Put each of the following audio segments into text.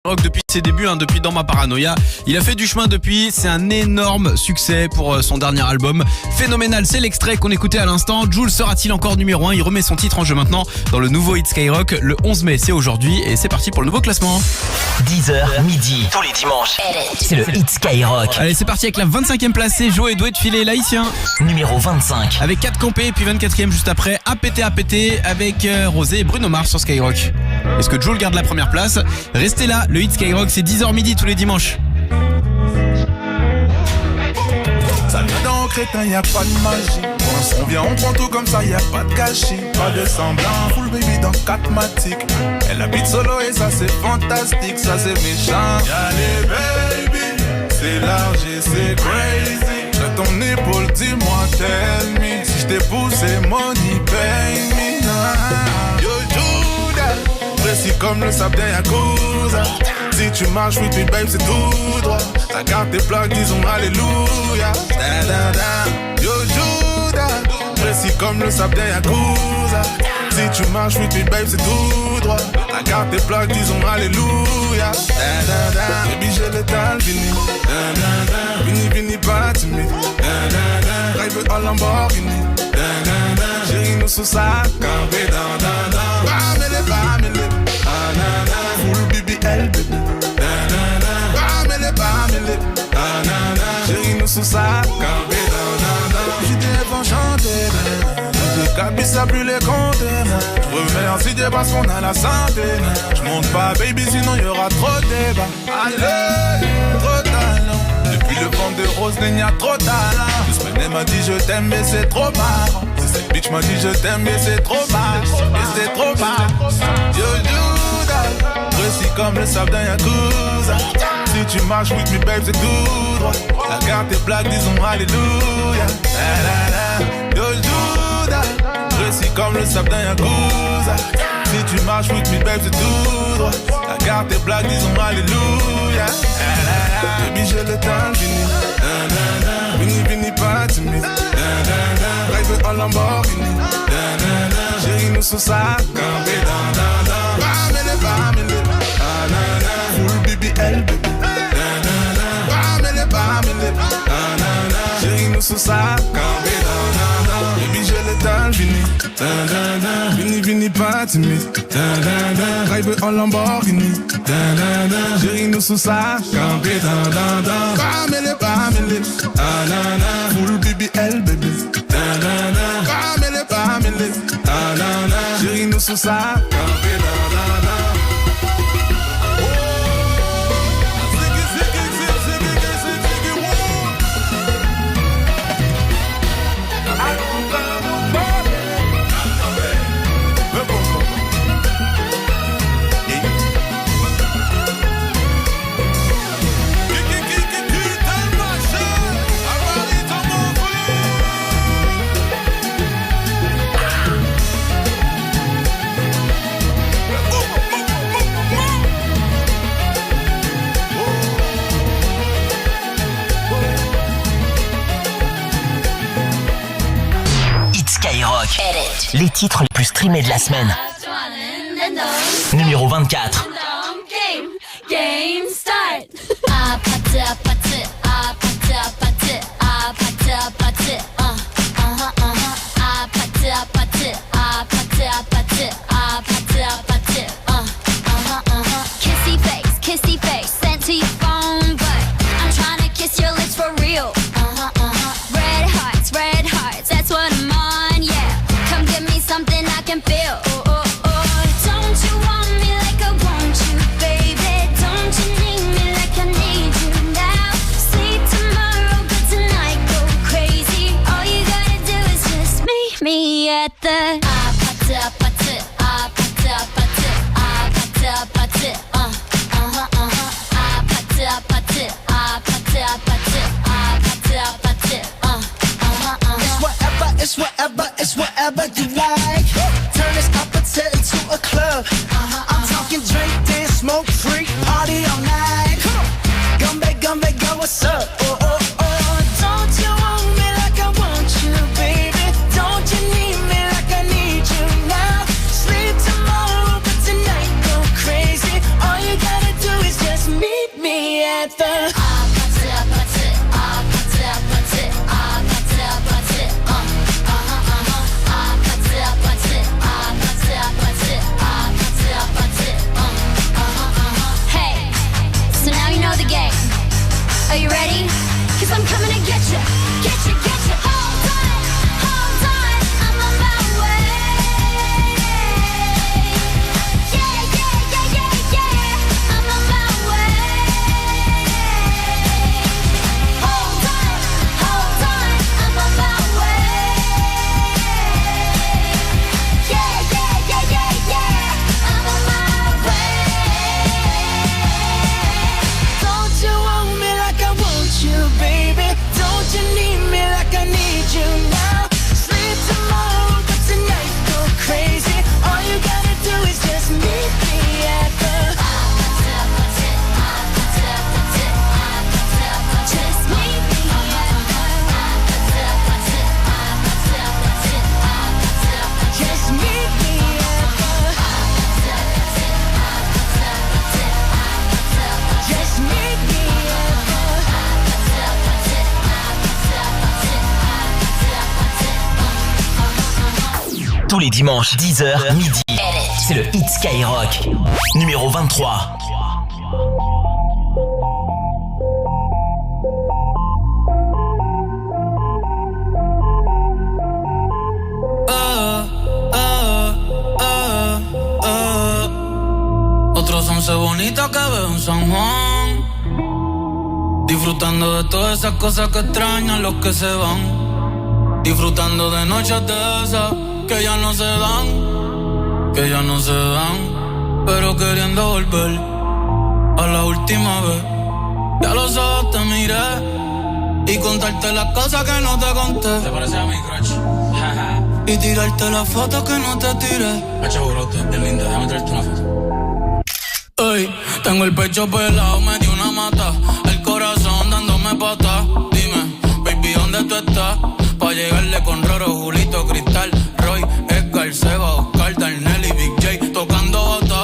Rock depuis ses débuts, depuis Dans ma paranoïa. Il a fait du chemin depuis, c'est un énorme succès pour son dernier album. Phénoménal, c'est l'extrait qu'on écoutait à l'instant. Jul sera-t-il encore numéro 1 ? Il remet son titre en jeu maintenant dans le nouveau Hit Skyrock. Le 11 mai, c'est aujourd'hui et c'est parti pour le nouveau classement. 10h midi, tous les dimanches, c'est le Hit Skyrock. Allez, c'est parti avec la 25e place, c'est Joe et Doué de filer l'haïtien. Numéro 25. Avec 4 campés et puis 24e juste après, APT avec Rosé et Bruno Mars sur Skyrock. Est-ce que Jul garde la première place ? Restez là, le Hit Skyrock, c'est 10h midi tous les dimanches. Ça vient d'un crétin, y'a pas de magie. Quand on vient, on prend tout comme ça, y'a pas de gâchis. Pas de semblant, full baby dans 4 matiques. Elle habite solo et ça c'est fantastique, ça c'est méchant. Y'a les baby, c'est large et c'est crazy. J'ai ton épaule, dis-moi, tell me. Si j't'épouse, c'est money, pay me. Yo, Judas, précis comme le sable d'un Yakuza. Si tu marches, oui, tu babe, c'est tout droit. Ta carte tes plaques, disons alléluia. Da, da, da. Yo, Judas, précis comme le sable d'un Yakuza. Si tu marches, oui, tu babe, c'est tout droit. Ta carte tes plaques, disons alléluia. Da, da, da. Baby, j'ai le temps, vini. Da, da, da. Vini, vini, pas timide. Da, da, da. Drive en Lamborghini. Da, da, da. Chérie, nous sous sa campé. Da, da, da. Bamele. Ah, na, na. Full BBL, baby. Chérie, nous sous ça, campé dans. J'étais enchanté, le cabis a plus les compter. Remercie Dieu parce qu'on a la santé. J'monte pas, baby, sinon y'aura trop de débat. Allez, trop de talent. Depuis le vent de rose, il y a trop de talent. Deux semaines, elle m'a dit je t'aime, mais c'est trop marrant. Si cette bitch m'a dit je t'aime, mais c'est trop marrant. Mais c'est trop marrant. Yo, Judas, précis comme le sable d'un Yakuza. Si tu marches with me babe c'est tout droit. La carte tes plaques disons alléluia. Yo Judas, précis comme le sable d'un Yakuza. Si tu marches with me babe c'est tout droit. La carte tes plaques disons alléluia. Baby j'ai le temps fini. Vini pas timide. Drive en Lamborghini. Chérie nous sous ça campé dans. Bamele. Full BBL baby. Chérie nous sous ça campé dans. Baby j'ai le temps fini. Vini pas timide. Drive en Lamborghini. Chérie nous sous ça campé dans. Bamele. Full BBL baby. Bamele. Chérie nous sous ça campé dans. Les titres les plus streamés de la semaine. Numéro 24. Game start. Kissy face, sent to your phone, but I'm trying to kiss your lips for real. Red hearts, that's what I'm on, yeah. Come give me something I can feel. Don't you want me like I want you, baby? Don't you need me like I need you now? Sleep tomorrow, but tonight go crazy. All you gotta do is just meet me at the It's whatever you like. Turn this opposite into a club. I'm talking drink, dance, smoke, freak, party all night. Gumbe, girl, what's up? Don't you want me like I want you, baby? Don't you need me like I need you now? Sleep tomorrow, but tonight go crazy. All you gotta do is Are you ready? 'Cause I'm coming to get you, get you, get you. Hold on, I'm on my way. Yeah, yeah, yeah, yeah, yeah, I'm on my way. Hold on, I'm on my way. Yeah, yeah, yeah, yeah, yeah, I'm on my way. Don't you want me like I want you, baby? Don't you need me like I need you now? Sleep tomorrow, but tonight go crazy. All you gotta do is just meet me at the just meet me at just meet me at just meet me Tous les dimanches, 10h, midi. C'est le Hit Skyrock. Numéro 23. Otros once bonitas que veo en San Juan, disfrutando de todas esas cosas que extrañan los que se van, disfrutando de noches de esas que ya no se dan, pero queriendo volver a la última vez. Ya los ojos te miré y contarte las cosas que no te conté. ¿Te parece a mi crush? Y tirarte las fotos que no te tiré. Hacho, brote, es linda, déjame traerte una foto. Ey, tengo el pecho pelado, me dio una mata, el corazón dándome patas. Dime, baby, ¿dónde tú estás? Pa' llegarle con Roro, Julito, Cristal, Roy, Edgar, Seba, Oscar, Darnell y Big J tocando bata.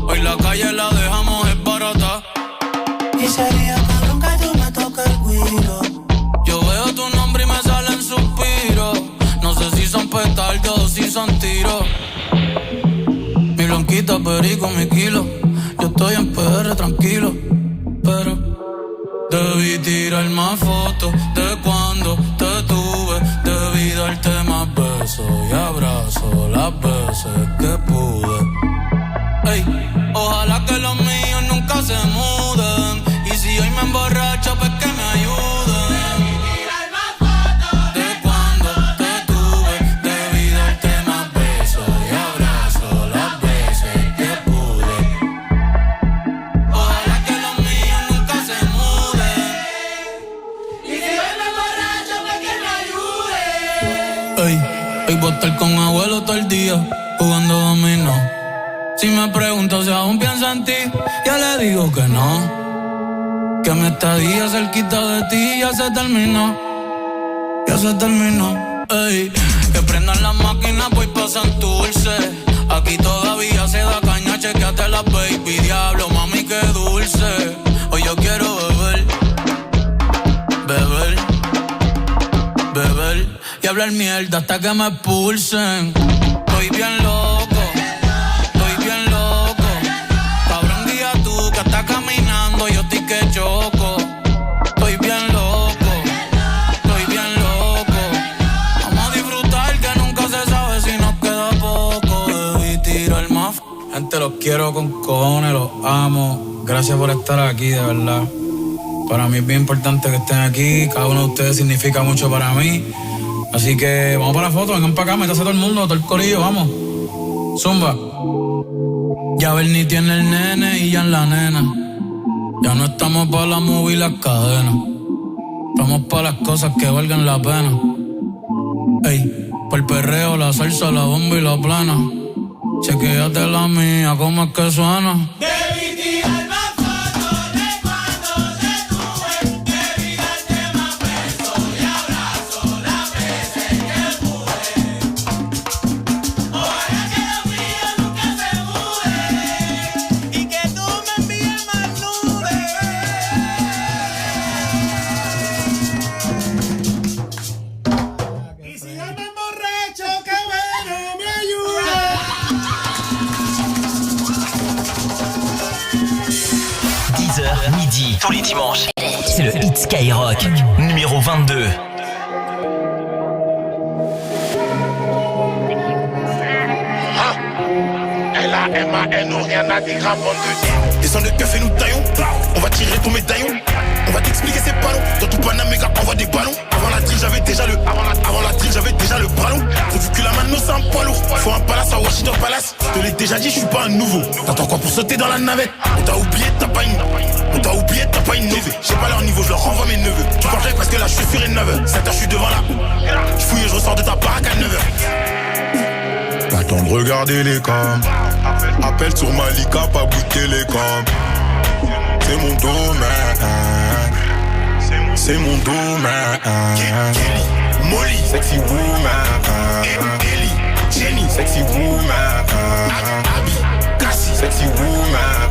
Hoy la calle la dejamos es barata. Y sería cabrón que tú me toques el guiro. Yo veo tu nombre y me salen suspiros. No sé si son petardos o si son tiros. Mi blanquita, perico, mi kilo. Yo estoy en PR tranquilo, pero debí tirar más fotos de cuando te tuve. Debí darte más besos y abrazos las veces que pude. Ey, ojalá que los míos nunca se muden. Y si hoy me emborracho, pues que me ayuden. De cuando te tuve, debí darte más besos y abrazos las veces que pude. Ojalá que los míos nunca se muden. Y si hoy me emborracho, pues que me ayuden. Ey, hoy voy a estar con abuelo todo el día jugando dominó. Si me pregunto si aún pienso en ti, ya le digo que no. Que mi estadía cerquita de ti ya se terminó. Ya se terminó. Ey, que prendan las máquinas, voy pa' Santurce. Aquí todavía se da caña, chequeate la baby. Diablo, mami, qué dulce. Hoy yo quiero beber, beber, beber y hablar mierda hasta que me expulsen. Estoy bien loco. Que está caminando, yo estoy que choco. Estoy bien loco, estoy bien loco. Vamos a disfrutar que nunca se sabe si nos queda poco. Debí tirar más. Gente, los quiero con cojones, los amo. Gracias por estar aquí, de verdad. Para mí es bien importante que estén aquí. Cada uno de ustedes significa mucho para mí. Así que vamos para la foto, vengan para acá, métase todo el mundo, todo el corillo, vamos. Zumba. Ya Bernie tiene el nene y ya en la nena. Ya no estamos para la movie y las cadenas. Estamos para las cosas que valgan la pena. Ey, por el perreo, la salsa, la bomba y la plana. Chequéate la mía, cómo es que suena. Debí tirar más fotos de cuando te tuve. Debí darte más besos y abrazos las veces que pude. Ojalá que los míos nunca se muden. Y que tú me envíes más nubes. Y si yo me emborracho, que bueno me ayude. 10h midi. Tous les dimanches. C'est le Hit Skyrock. Numéro 22. L-A-M-A-N, rien à dire avant de descends le keuf et nous taillons. On va tirer ton médaillon. On va t'expliquer c'est pas long. Dans tout Panamérique envoie des ballons. Avant la drill j'avais déjà le ballon. Faut du cul la mano c'est un poids lourd. Faut un palace à Washington Palace. Je te l'ai déjà dit je suis pas un nouveau. T'attends quoi pour sauter dans la navette? On t'a oublié t'as pas une neveu. J'ai pas leur niveau je leur renvoie mes neveux. Tu parles parce que là je suis sur une 9h. 7h je suis devant là. Je fouille et je ressors de ta baraque à 9h. Pas le temps de regarder les cams. Appel sur Malika, pas bout de télécom. C'est mon domaine. C'est mon domaine. Kelly, Molly, sexy woman. Ellie, Jenny, sexy woman. Abby, Cassie, sexy woman.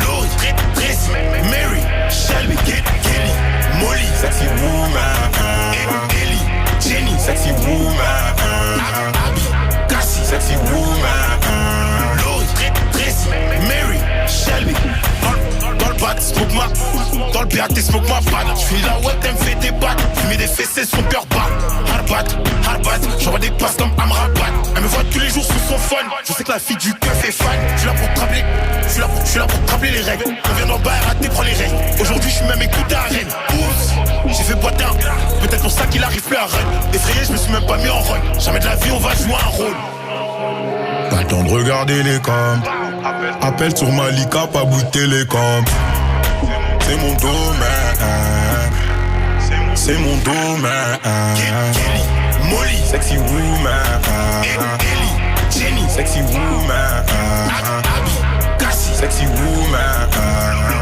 Lori, Tracy, Mary, Shelby, Kelly, Molly, sexy woman. Ellie, Jenny, sexy woman. Abby, Cassie, sexy woman. Lori, Tracy, Mary, Shelby. Dans le bat, smoke ma. Dans le BAT, smoke ma batte. J'finis la web, elle me fait des battes. Fumer des fessées, son cœur bat. Hard bat. J'envoie des passes comme Amrabat. Elle me voit tous les jours sous son phone. Je sais que la fille du keuf est fan. J'suis là pour te rappeler. J'suis là pour te rappeler les règles. On vient d'en bas et raté, prends les règles. Aujourd'hui, j'suis même écouté à Rennes. Oups, j'ai fait boiter un. Peut-être pour ça qu'il arrive plus à run. Effrayé, je me suis même pas mis en run. Jamais de la vie, on va jouer un rôle. Pas le temps de regarder les cams. Appel sur Malika, pas bout de télécom. C'est mon domaine. C'est mon domaine. Kelly, Molly, sexy woman. Ellie, Jenny, sexy woman. Abby, Cassie, sexy woman.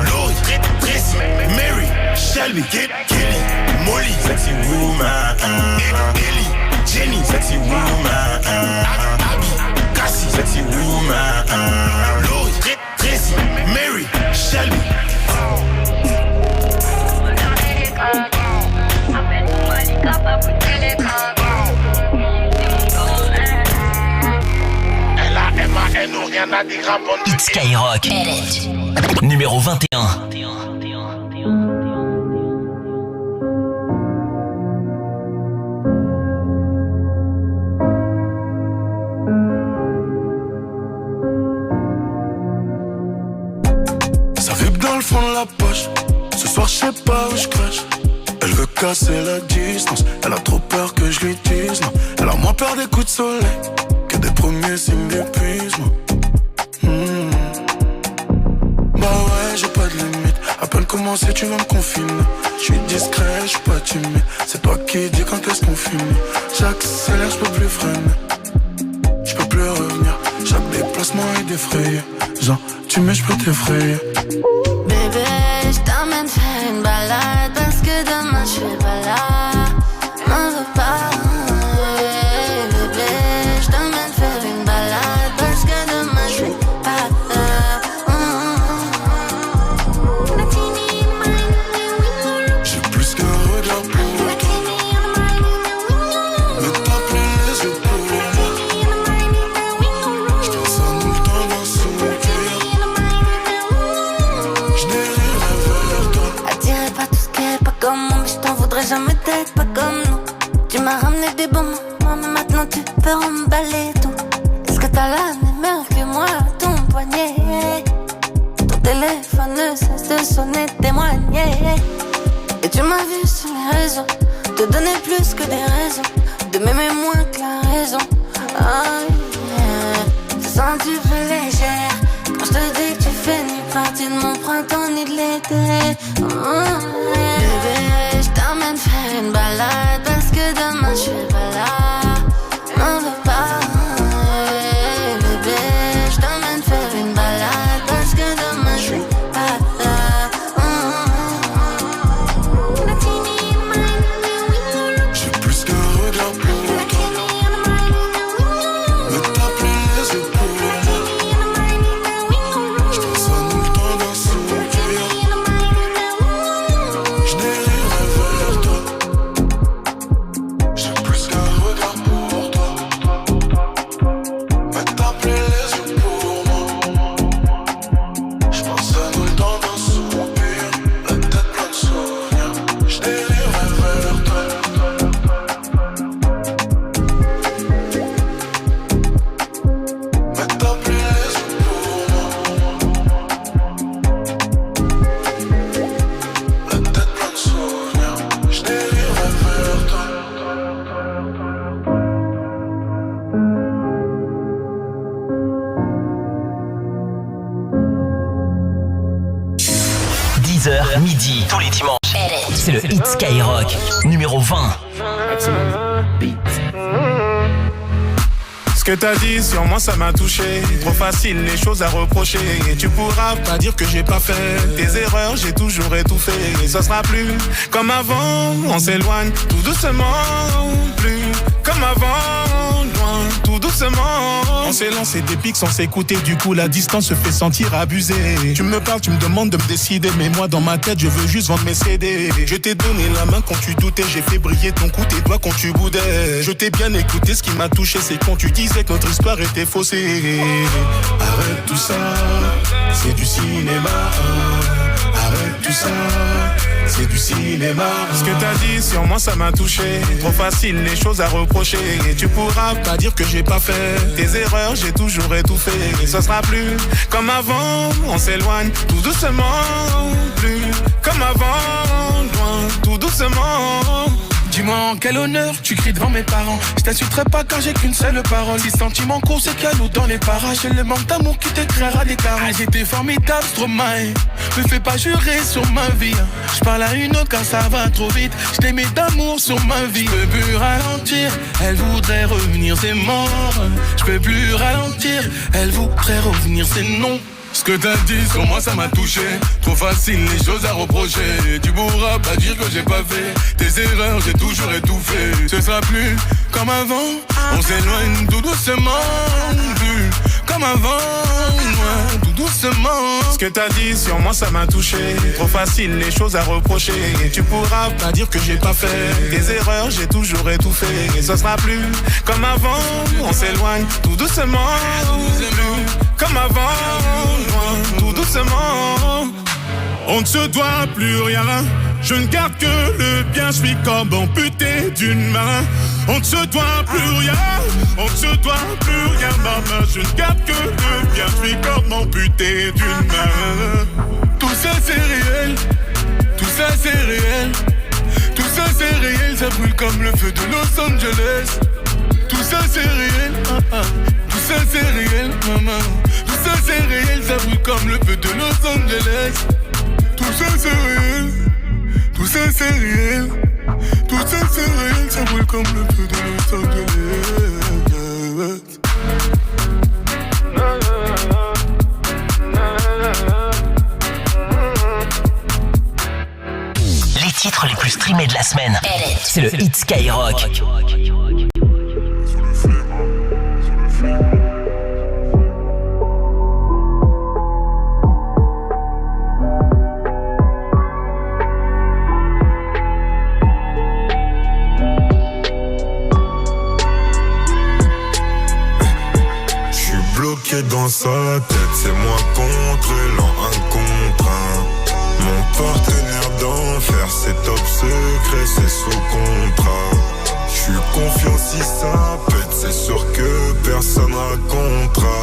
Lori, Tracy, Mary, Shelby, Kelly, Molly, sexy woman. Ellie, Jenny, sexy woman. Abby, Cassie, sexy woman. Lori, Tracy, Mary, Shelby. L-A-M-A-N, rien à dire avant de Hit Skyrock. Numéro 21. Ça vibre dans le fond de la poche. Ce soir, je sais pas où je crache. Elle veut casser la distance. Elle a trop peur que je lui dise non. Elle a moins peur des coups de soleil que des premiers signes d'épuisement. Bah ouais, j'ai pas de limite. À peine commencé, tu vas me confiner. Je suis discret, je suis pas timide. C'est toi qui dis quand est-ce qu'on finit. J'accélère, je peux plus freiner. Je peux plus revenir. Chaque déplacement est défrayé. Genre, tu mets, je peux t'effrayer. Bébé, je t'emmène faire une balade parce que demain je suis pas là. M'en veux pas. Bébé, je t'emmène faire une balade parce que demain je suis pas là. J'ai plus qu'un regard pour toi. Ne t'as plus les yeux pour moi. Je pense à nous le temps d'un soupir. Je dériverai vers toi. Attiré par tout ce qui est pas comme moi, mais je t'en voudrais jamais d'être pas comme nous. Tu m'as ramené des bons moments, mais maintenant tu peux remballer tout. Est-ce que t'as la même heure que moi à ton poignet? Ton téléphone ne cesse de sonner, témoigner. Et tu m'as vu sur les réseaux, te donner plus que des raisons, de m'aimer moins que la raison. Oh yeah, te sens tu fais légère quand je te dis que tu fais ni partie de mon printemps ni de l'été. Oh yeah. Bébé, je t'emmène faire une balade parce que demain je suis pas là. M'en veux pas. Bébé, je t'emmène faire une balade parce que demain je suis pas là. J'ai plus qu'un regard pour toi. Ne t'as plus les yeux pour moi. Je pense à nous le temps d'un soupir. Je dériverai vers toi. J'ai plus qu'un 10h midi. Tous les dimanches. C'est le Hit Skyrock. Numéro 20. Ce que t'as dit sur moi ça m'a touché. Trop facile les choses à reprocher. Et tu pourras pas dire que j'ai pas fait tes erreurs, j'ai toujours étouffé. Et ça sera plus comme avant. On s'éloigne tout doucement. Plus comme avant. Loin tout doucement. On s'est lancé des pics sans s'écouter. Du coup la distance se fait sentir abusée. Tu me parles, tu me demandes de me décider. Mais moi dans ma tête je veux juste vendre mes CD. Je t'ai donné la main quand tu doutais. J'ai fait briller ton cou, tes doigts quand tu boudais. Je t'ai bien écouté, ce qui m'a touché c'est quand tu disais que notre histoire était faussée. Arrête tout ça, c'est du cinéma. Arrête tout ça, c'est du cinéma. Ce que t'as dit sur moi ça m'a touché. Trop facile les choses à reprocher. Et tu pourras pas dire que j'ai pas fait tes erreurs, j'ai toujours étouffé. Et ça sera plus comme avant. On s'éloigne tout doucement. Plus comme avant. Loin tout doucement. Dis-moi en quel honneur tu cries devant mes parents. Je t'insulterai pas car j'ai qu'une seule parole. Si sentiment court c'est qu'il y a l'eau dans les parages. C'est le manque d'amour qui te créera des carences. Ah, j'étais formidable, Stromae. Me fais pas jurer sur ma vie. Je parle à une autre car ça va trop vite. Je t'aimais d'amour sur ma vie. Je peux plus ralentir, elle voudrait revenir, c'est mort. Je peux plus ralentir, elle voudrait revenir, c'est non. Ce que t'as dit sur moi ça m'a touché. Trop facile les choses à reprocher. Tu pourras pas dire que j'ai pas fait tes erreurs, j'ai toujours étouffé. Ce sera plus comme avant. On s'éloigne tout doucement. Plus comme avant. Loin tout doucement. Ce que t'as dit sur moi ça m'a touché. Trop facile les choses à reprocher. Et tu pourras pas dire que j'ai pas fait tes erreurs, j'ai toujours étouffé. Et ce sera plus comme avant. On s'éloigne tout doucement. Plus comme avant. Loin, tout doucement. On ne se doit plus rien. Je ne garde que le bien. Je suis comme amputé d'une main. On ne se doit plus rien. On ne se doit plus rien, maman. Je ne garde que le bien. Je suis comme amputé d'une main. Tout ça c'est réel. Tout ça c'est réel. Tout ça c'est réel. Ça brûle comme le feu de Los Angeles. Tout ça c'est réel. Tout ça c'est réel, maman. Tout ça c'est réel, ça brûle comme le feu de Los Angeles. Tout ça c'est réel. Tout ça c'est réel. Tout ça c'est réel, ça brûle comme le feu de Los Angeles. Les titres les plus streamés de la semaine. C'est le Hit Skyrock. Dans sa tête, c'est moi contre l'an, un contre un. Mon partenaire d'enfer, c'est top secret, c'est sous contrat. J'suis confiant si ça pète, c'est sûr que personne racontera.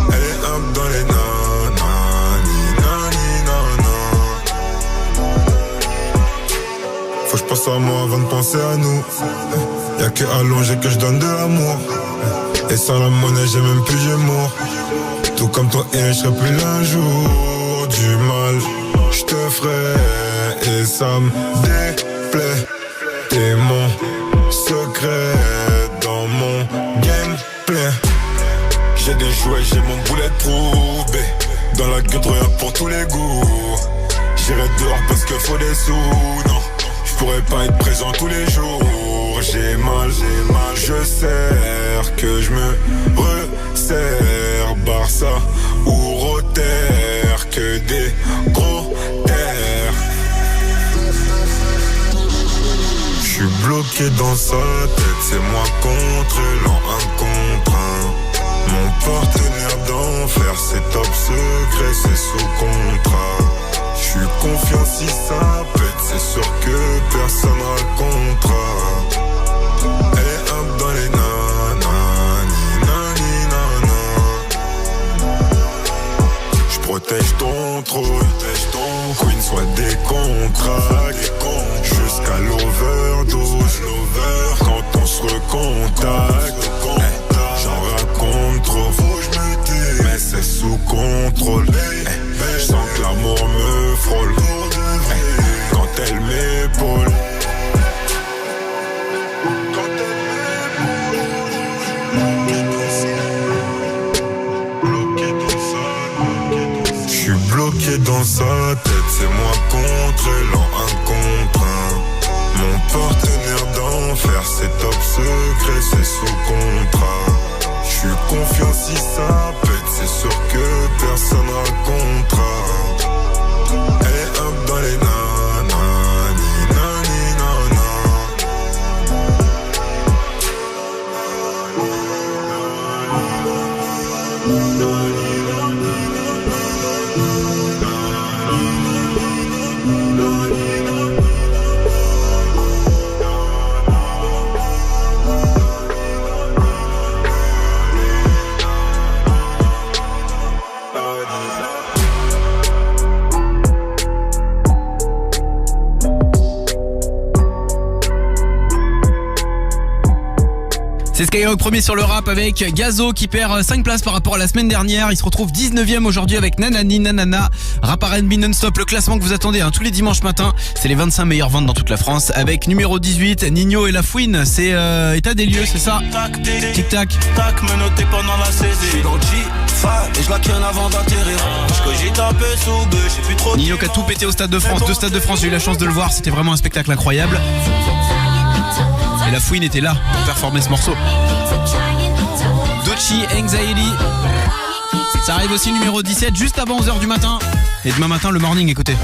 Elle est up dans les nanani, nani, nana. Faut que j'pense à moi avant de penser à nous. Y'a que allongé que j'donne de l'amour. Et sans la monnaie j'ai même plus d'humour. Tout comme toi et je serai plus l'un jour. Du mal j'te ferai et ça me déplaît. T'es mon secret dans mon gameplay. J'ai des jouets, j'ai mon bulletproof B. Dans la gueule rien pour tous les goûts. J'irai dehors parce que faut des sous. Non, j'pourrais pas être présent tous les jours. J'ai mal, je sers que je me resserre. Barça ou Rotter, que des gros terres. J'suis bloqué dans sa tête, c'est moi contre l'an, un contre un. Mon partenaire d'enfer, c'est top secret, c'est sous contrat. J'suis confiant si ça pète, c'est sûr que personne racontera. Elle est up dans les nanani, nani, nana. J'protège ton trône, queen soit des contrats. Jusqu'à l'overdose, quand on se recontacte. J'en raconte trop, mais c'est sous contrôle. J'sens que l'amour me frôle. Quand elle m'épaule. J'suis bloqué dans sa tête, c'est moi contre elle en un contre un. Mon partenaire d'enfer, c'est top secret, c'est sous contrat. J'suis confiant si ça pète, c'est sûr que personne racontera. Elle est up dans les nanas, nani nana. C'est Skyrock premier sur le rap avec Gazo qui perd 5 places par rapport à la semaine dernière. Il se retrouve 19ème aujourd'hui avec Nanani Nanana. Rap R&B non-stop, le classement que vous attendez tous les dimanches matins. C'est les 25 meilleures ventes dans toute la France. Avec numéro 18, Nino et La Fouine. C'est état des lieux, c'est ça? Tic tac. Tac, me noter pendant la saisie. J'suis dans le G5 et je la ken avant d'atterrir. Que j'ai tapé sous B, j'ai plus trop. Nino qui a tout pété au Stade de France. Deux Stades de France, j'ai eu la chance de le voir. C'était vraiment un spectacle incroyable. Et La Fouine était là pour performer ce morceau. Doechii, Anxiety. Ça arrive aussi numéro 17 juste avant 11h du matin. Et demain matin le morning, écoutez.